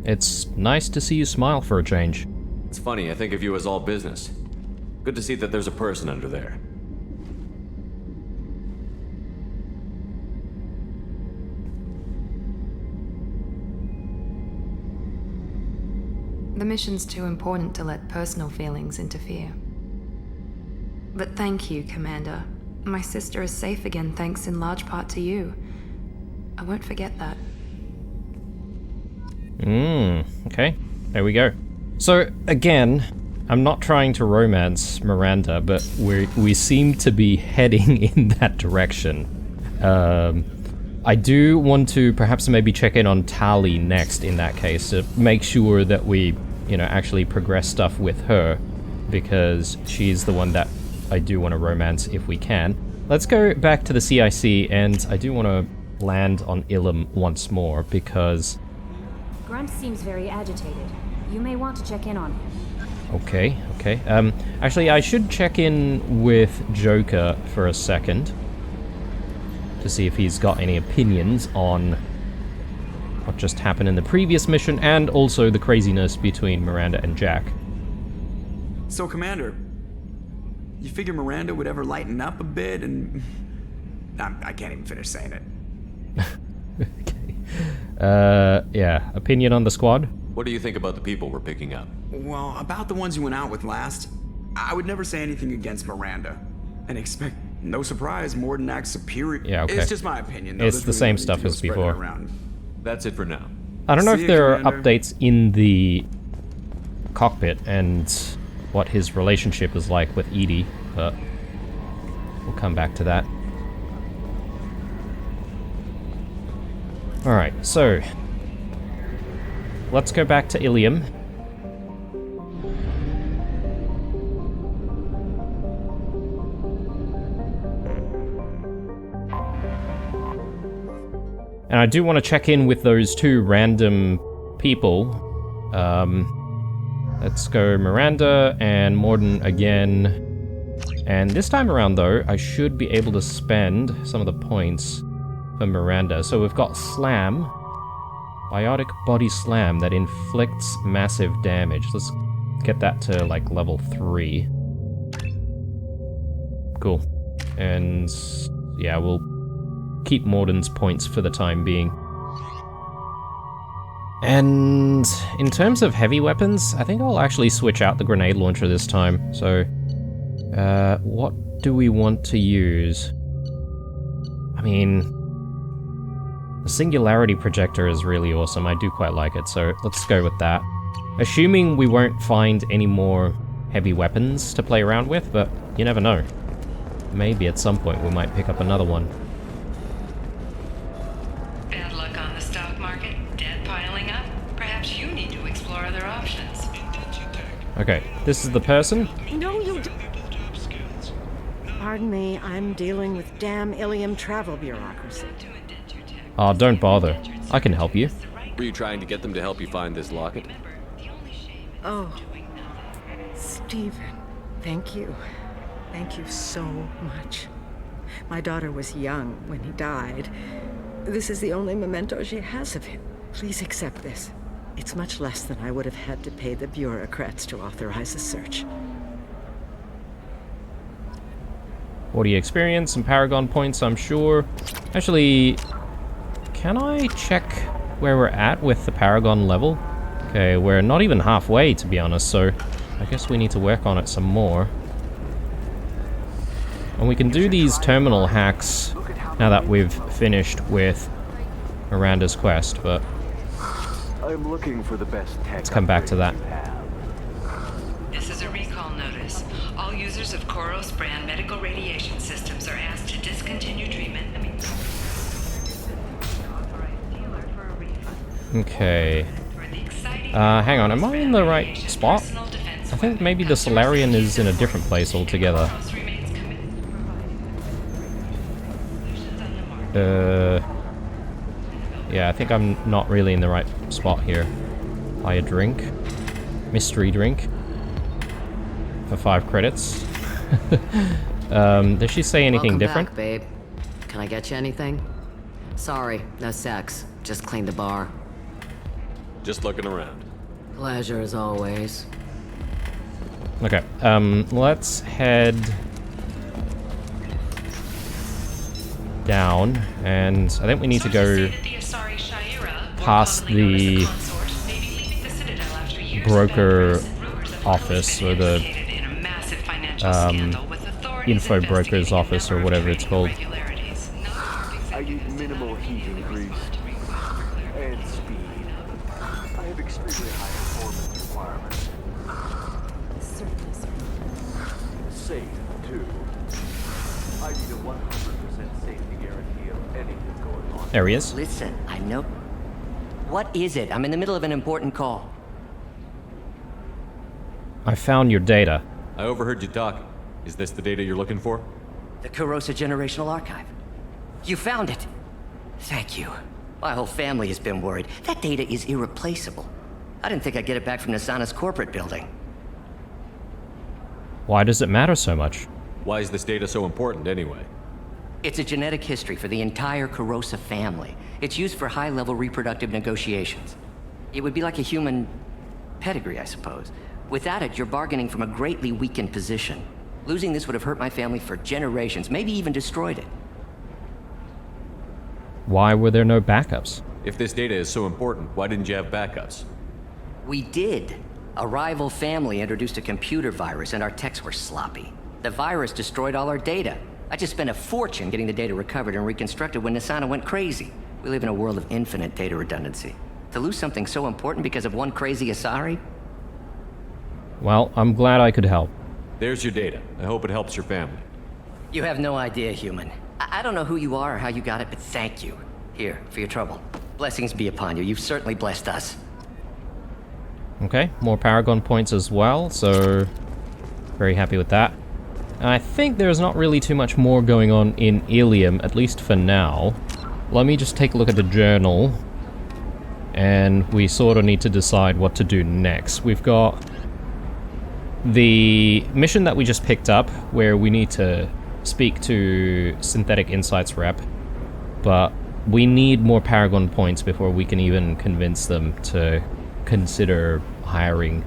It's nice to see you smile for a change. It's funny, I think of you as all business. Good to see that there's a person under there. The mission's too important to let personal feelings interfere. But thank you, Commander. My sister is safe again thanks in large part to you. I won't forget that. Okay. There we go. So, again, I'm not trying to romance Miranda, but we seem to be heading in that direction. I do want to perhaps maybe check in on Tali next in that case, to make sure that we, actually progress stuff with her, because she's the one that I do want to romance if we can. Let's go back to the CIC, and I do want to land on Ilum once more, because... Grunt seems very agitated. You may want to check in on him. Okay. Actually, I should check in with Joker for a second, to see if he's got any opinions on what just happened in the previous mission, and also the craziness between Miranda and Jack. So, Commander, you figure Miranda would ever lighten up a bit and... I can't even finish saying it. Yeah. Opinion on the squad? What do you think about the people we're picking up? Well, about the ones you went out with last, I would never say anything against Miranda. And expect no surprise, Mordin acts superior. Yeah, okay. It's just my opinion, though. It's the same stuff as before. That's it for now. I don't know See if you, there are Commander. updates in the cockpit and what his relationship is like with EDI, but we'll come back to that. Alright, so let's go back to Ilium. And I do want to check in with those two random people. Let's go Miranda and Mordin again. And this time around, though, I should be able to spend some of the points for Miranda. So we've got Slam. Biotic Body Slam that inflicts massive damage. Let's get that to, like, level 3. Cool. And, yeah, we'll keep Mordin's points for the time being. And in terms of heavy weapons, I think I'll actually switch out the grenade launcher this time. So, what do we want to use? I mean, the Singularity Projector is really awesome. I do quite like it, so let's go with that. Assuming we won't find any more heavy weapons to play around with, but you never know. Maybe at some point we might pick up another one. Bad luck on the stock market, debt piling up. Perhaps you need to explore other options. Okay, this is the person. No, you don't. Pardon me, I'm dealing with damn Ilium travel bureaucracy. Oh, don't bother. I can help you. Were you trying to get them to help you find this locket? Oh, Stephen, thank you. Thank you so much. My daughter was young when he died. This is the only memento she has of him. Please accept this. It's much less than I would have had to pay the bureaucrats to authorize a search. 40 experience and Paragon points, I'm sure. Actually, can I check where we're at with the Paragon level? Okay, we're not even halfway, to be honest, so I guess we need to work on it some more. And we can do these terminal hacks now that we've finished with Miranda's quest, but I'm looking for the best tech. Let's come back to that. This is a recall notice. All users of Koros brand medical radiation systems are asked to discontinue treatment. Okay. Hang on, am I in the right spot? I think maybe the Solarian is in a different place altogether. Yeah, I think I'm not really in the right spot here. Buy a drink. Mystery drink. For 5 credits. Does she say anything different? Back, babe. Can I get you anything? Sorry, no sex. Just cleaned the bar. Just looking around. Pleasure as always. Okay, let's head down, and I think we need to go past the broker office, or the info broker's office, or whatever it's called. I need minimal heating grease and speed. I have extremely high performance requirements. Certainly, sir. Safe, too. I need a 100% safety guarantee of anything going on. There he is. Listen, I know... What is it? I'm in the middle of an important call. I found your data. I overheard you talking. Is this the data you're looking for? The Kurosa Generational Archive. You found it! Thank you. My whole family has been worried. That data is irreplaceable. I didn't think I'd get it back from Nasana's corporate building. Why does it matter so much? Why is this data so important, anyway? It's a genetic history for the entire Kurosa family. It's used for high-level reproductive negotiations. It would be like a human pedigree, I suppose. Without it, you're bargaining from a greatly weakened position. Losing this would have hurt my family for generations, maybe even destroyed it. Why were there no backups? If this data is so important, why didn't you have backups? We did. A rival family introduced a computer virus and our techs were sloppy. The virus destroyed all our data. I just spent a fortune getting the data recovered and reconstructed when Nasana went crazy. We live in a world of infinite data redundancy. To lose something so important because of one crazy Asari? Well, I'm glad I could help. There's your data. I hope it helps your family. You have no idea, human. I don't know who you are or how you got it, but thank you. Here, for your trouble. Blessings be upon you. You've certainly blessed us. Okay, more Paragon points as well, so very happy with that. I think there's not really too much more going on in Ilium, at least for now. Let me just take a look at the journal, and we sort of need to decide what to do next. We've got the mission that we just picked up, where we need to speak to Synthetic Insights rep, but we need more Paragon points before we can even convince them to consider hiring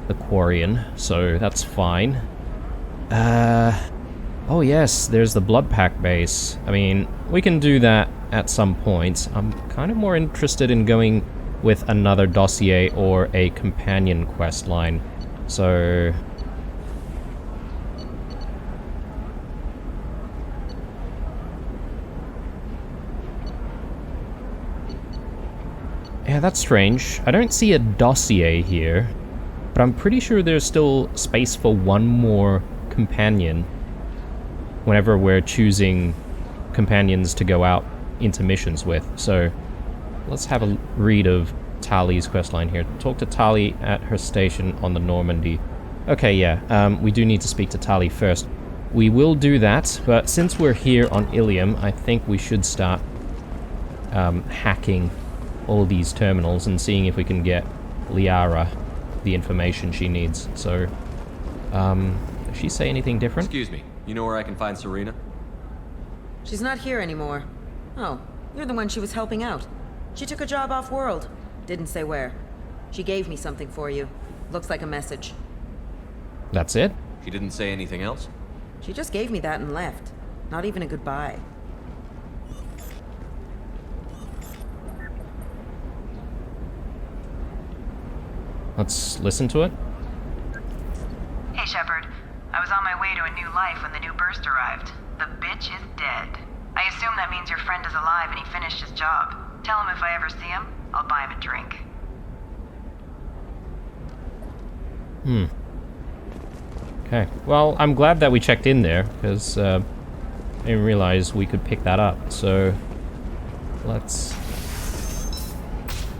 the Quarian, so that's fine. Oh yes, there's the Blood Pack base. I mean, we can do that at some point. I'm kind of more interested in going with another dossier or a companion quest line. So yeah, that's strange. I don't see a dossier here, but I'm pretty sure there's still space for one more companion whenever we're choosing companions to go out into missions with. So let's have a read of Tali's questline here. Talk to Tali at her station on the Normandy. Okay, yeah, we do need to speak to Tali first. We will do that, but since we're here on Ilium, I think we should start hacking all these terminals and seeing if we can get Liara the information she needs. So, does she say anything different? Excuse me, you know where I can find Serena? She's not here anymore. Oh, you're the one she was helping out. She took a job off-world. Didn't say where. She gave me something for you. Looks like a message. That's it? She didn't say anything else? She just gave me that and left. Not even a goodbye. Let's listen to it. Hey, Shepard. I was on my way to a new life when the new burst arrived. The bitch is dead. I assume that means your friend is alive and he finished his job. Tell him if I ever see him, I'll buy him a drink. Okay. Well, I'm glad that we checked in there, because I didn't realize we could pick that up. So let's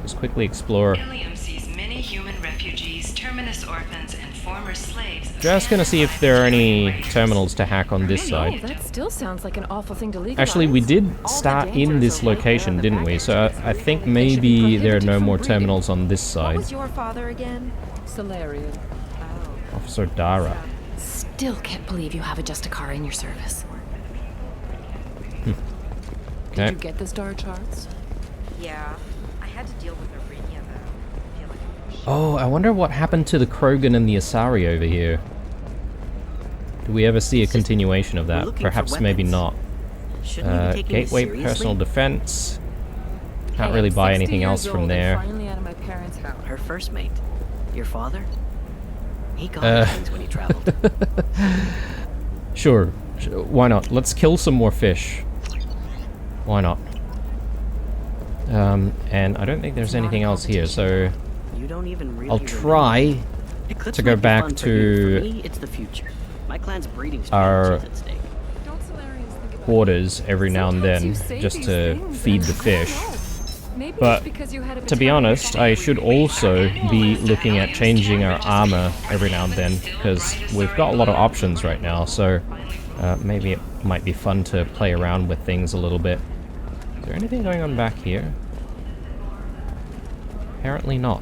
just quickly explore. Ilium sees many human refugees, terminus orphans, and former slaves. Just gonna see if there are any terminals to hack on this Oh, side. that still sounds like an awful thing to legalize. Actually, we did start in this location, didn't we? So I think maybe there are no more terminals on this side. What was your father again? Solarian. Officer Dara. Still can't believe you have a Justicar in your service. Did Okay. you get the star charts? Yeah, I had to deal with Arenia though. I feel like Oh, I wonder what happened to the Krogan and the Asari over here. Do we ever see a continuation of that? looking for Perhaps maybe weapons. not. Shouldn't we be taking this Gateway seriously? personal defense. Can't Hey, really I'm buy 60 anything else years from old and there. Finally out of my parents' house. Her first mate. Your father? He got things when he traveled. Sure. Why not? Let's kill some more fish. Why not? And I don't think there's anything else here, so You don't even really I'll try Eclipse to go might be back fun for you. For to me, it's the future. My clan's breeding our strategy is at stake. quarters every now and then, just to feed the fish. But to be honest, I should also be looking at changing our armor every now and then, because we've got a lot of options right now, so maybe it might be fun to play around with things a little bit. Is there anything going on back here? Apparently not.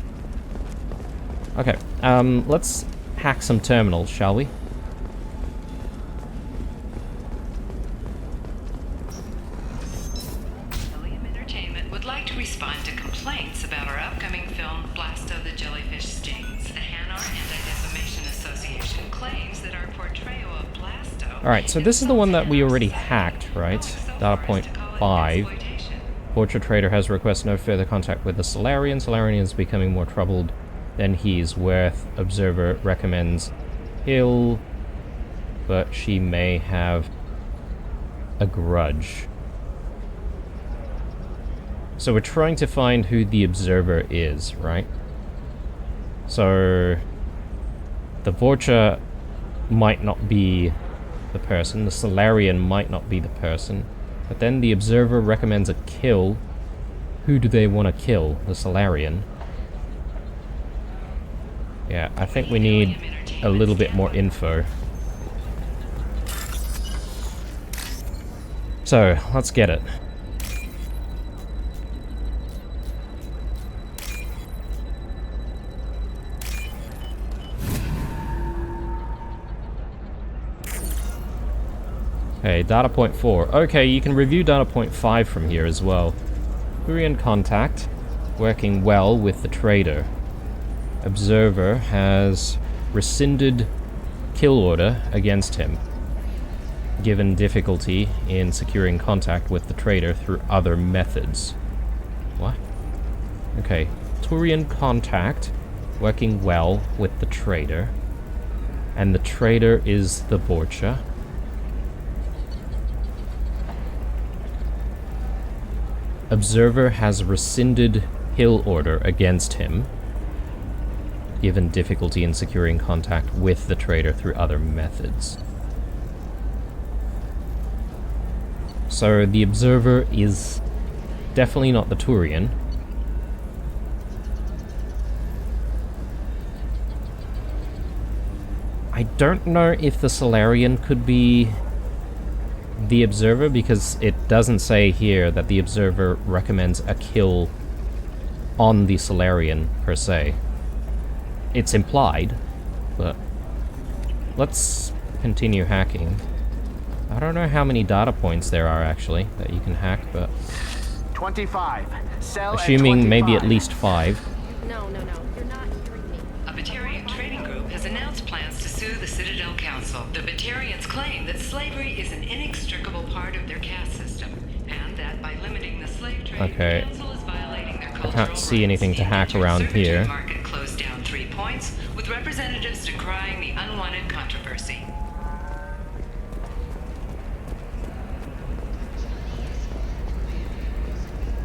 Okay, let's hack some terminals, shall we? William Entertainment would like to respond to complaints about our upcoming film, Blasto the Jellyfish Stings. The Hanar Anti-Defamation Association claims that our portrayal of Blasto... Alright, so this is the one that we already hacked, right? Data point 5. Portrait Trader has requested no further contact with the Solarian. Solarian is becoming more troubled than he is worth. Observer recommends kill, but she may have a grudge. So we're trying to find who the Observer is, right? So the Vorcha might not be the person, the Solarian might not be the person, but then the Observer recommends a kill. Who do they want to kill? The Solarian? Yeah, I think we need a little bit more info. So, let's get it. Okay, data point 4. Okay, you can review data point 5 from here as well. Korean contact, working well with the trader. Observer has rescinded kill order against him, given difficulty in securing contact with the trader through other methods. What? Okay, Turian contact, working well with the trader, and the trader is the Vorcha. Observer has rescinded kill order against him, given difficulty in securing contact with the trader through other methods. So the Observer is definitely not the Turian. I don't know if the Solarian could be the Observer, because it doesn't say here that the Observer recommends a kill on the Solarian per se. It's implied, but let's continue hacking. I don't know how many data points there are actually that you can hack, but 25. Sell assuming maybe at least 5. No, you're not hearing me. A Batarian trading group has announced plans to sue the Citadel Council. The Batarians claim that slavery is an inextricable part of their caste system, and that by limiting the slave trade, Okay. the council is violating their I cultural can't see anything to hack around here. market closed down 3 points, with representatives decrying the unwanted controversy.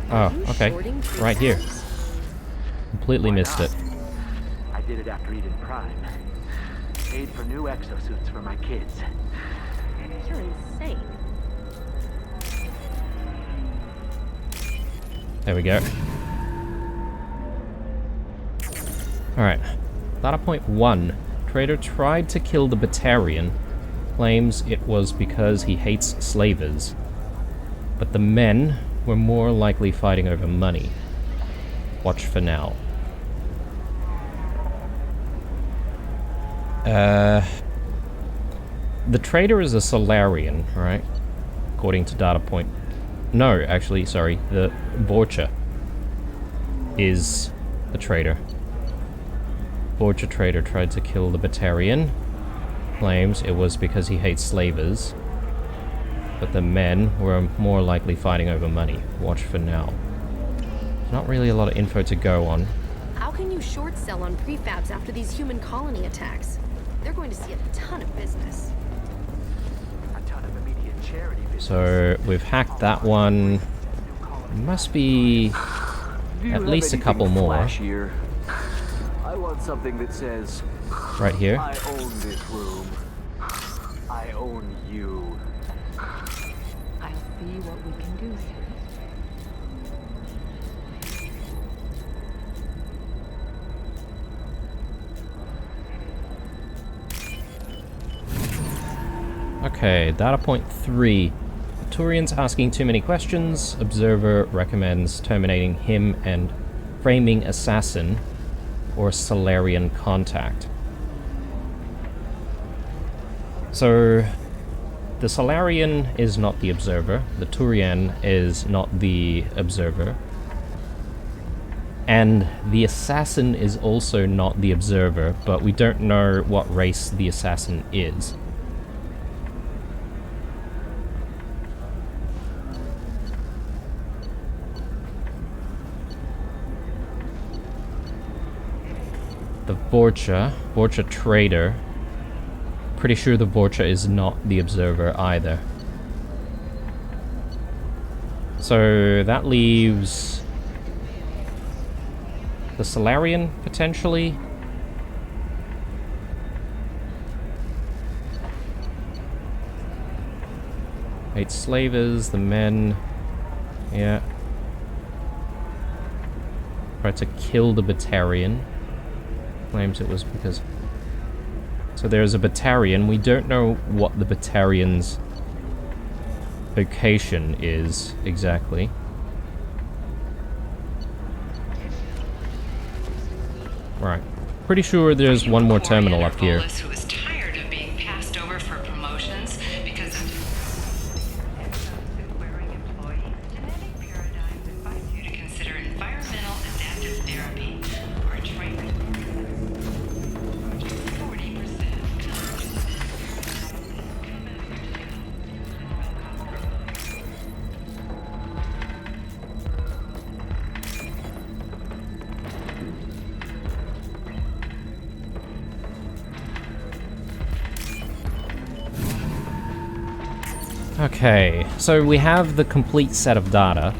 Oh, okay. Right here. Completely missed it. I did it after Eden Prime. Paid for new exosuits for my kids. You're insane. There we go. Alright. Data point 1. Traitor tried to kill the Batarian. Claims it was because he hates slavers. But the men were more likely fighting over money. Watch for now. The traitor is a Solarian, right? According to data point... No, actually, sorry. The Borcha is the traitor. Borcha traitor tried to kill the Batarian. Claims it was because he hates slavers. But the men were more likely fighting over money. Watch for now. There's not really a lot of info to go on. How can you short sell on prefabs after these human colony attacks? They're going to see a ton of business. So we've hacked that one. Must be at least a couple more. Flashier? I want something that says, right here. I own this room. I own you. I'll see what we can do here. Okay, data point 3. Turian's asking too many questions. Observer recommends terminating him and framing assassin or Solarian contact. So, the Solarian is not the observer. The Turian is not the observer. And the assassin is also not the observer, but we don't know what race the assassin is. The Borcha traitor. Pretty sure the Borcha is not the observer either. So that leaves the Solarian, potentially. Eight slavers, the men. Yeah. Tried to kill the Batarian. Claims it was because... So there's a Batarian. We don't know what the Batarian's location is exactly. Right. Pretty sure there's one more terminal up here. Who is tired of being passed over for promotions because of acquiring employees. Genetic Paradigm invites you to consider environmental adaptive therapy or treatment. 40%. Okay, so we have the complete set of data.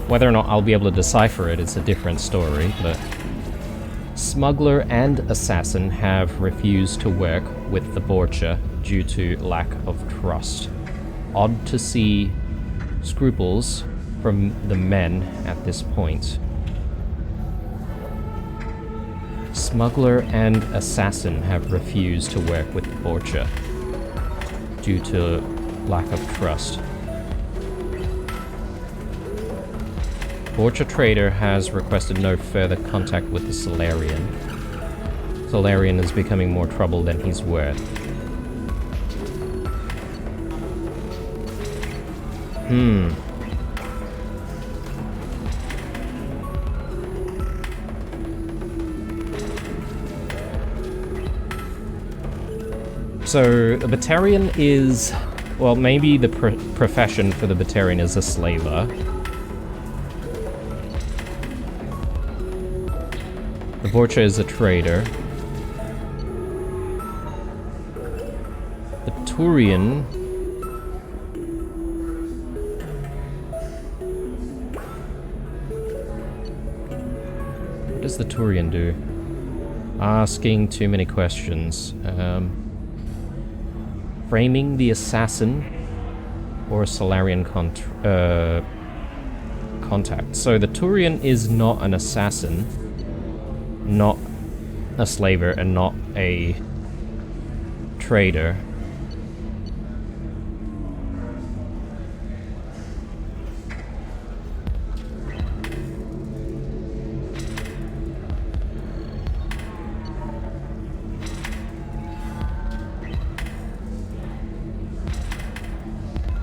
Whether or not I'll be able to decipher it is a different story, but... Smuggler and Assassin have refused to work with the Borcha due to lack of trust. Odd to see scruples from the men at this point. Smuggler and Assassin have refused to work with the Borcha due to lack of trust. Borcha Trader has requested no further contact with the Solarian. Solarian is becoming more trouble than he's worth. So, the Batarian is... Well, maybe the profession for the Batarian is a slaver. The Borcha is a trader. The Turian... What does the Turian do? Asking too many questions. Framing the assassin or a Solarian contact. So the Turian is not an assassin. not a slaver and not a trader.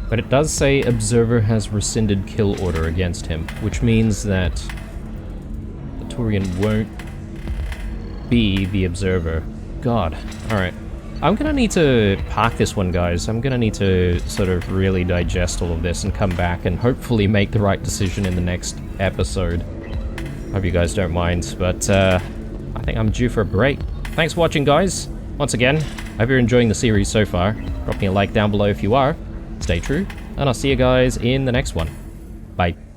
But it does say Observer has rescinded kill order against him, which means that the Turian won't be the Observer. God. Alright. I'm gonna need to park this one, guys. I'm gonna need to sort of really digest all of this and come back and hopefully make the right decision in the next episode. Hope you guys don't mind, but I think I'm due for a break. Thanks for watching, guys. Once again, hope you're enjoying the series so far. Drop me a like down below if you are. Stay true, and I'll see you guys in the next one. Bye.